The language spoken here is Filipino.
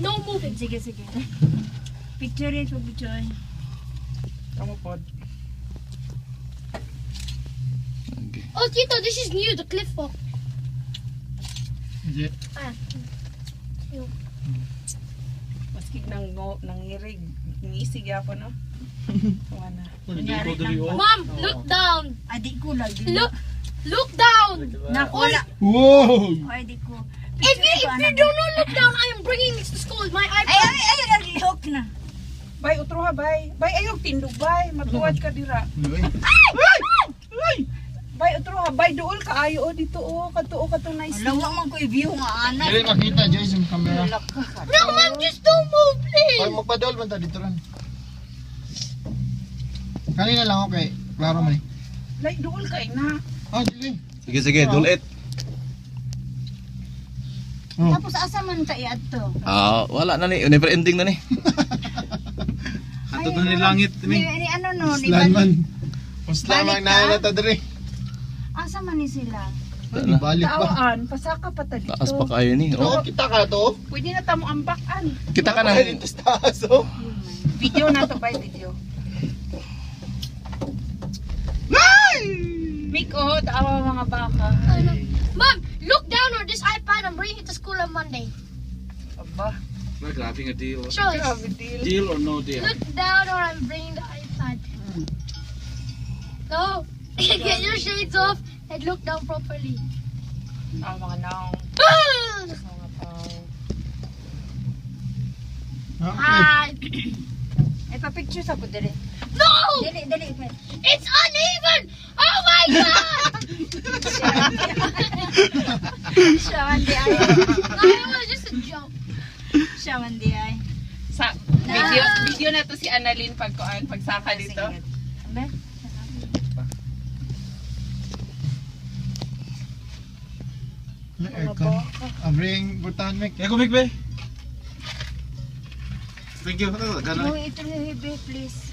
no moving. Sige, sige. Picture it, picture. Kamu pod. Okay. Oh, Tito, this is new, the cliff walk. Hindi. Ah. Maski nang ngirig, niisig ako no. Wala. Hindi ko dali oh. Mom, look down. Adik ko lang. Look down. Wala. Wow! Adik ko. If you do not look down, I am bringing this to school. My iPad. Ay, naglihok na. Bay utro ha bay. Bay ayog tindog bay, matuwad ka dira. Bay utro ha bay duol ka ayo oh dito oh katong nice. Lawa man ko i-view nga anak. Dili makita dyan sa camera. No, Mom, just don't move, please. Ay, magpadol man ta dito rin. Kanina lang okay. Klaro man eh. Lay duol ka na. Oh, dili. Sige, sige, dulit. Oh. Tapos asa man ka i-adto? Wala na ni, never ending na ni. Ato na ni langit Ni ni. ano no, ni Uslan man. Balik Uslan man ka? na na ta diri. Asa man ni sila? Wala na. Balik pa. Taawaan, pasaka pa ta dito. Taas pa kayo ni. Oh, Oh, kita ka to. Pwede na tamo ambakan. kita ka Ay, ng... dito sa taas oh. Video na to bay video. Miko, taawa mga baka. Mom, look down on this iPad. I'm bringing it to school on Monday. Aba, Grabe nga deal. Choice. grabe deal. Deal or no deal? Look down or I'm bringing the iPad. No. Get your shades off and look down properly. Ah, mga naong. Ah! Mga tao. Okay. Hi. Ay pa-picture sa ko dire. No! Dili. It's uneven! Oh my god! Siya man di ay. No, it was just a joke. Siya man di ay. Sa video na to si Annalyn pagsaka dito. Abe? Aircon. Abring butan mek. Eko mek be. Thank you. Mo ito ni please.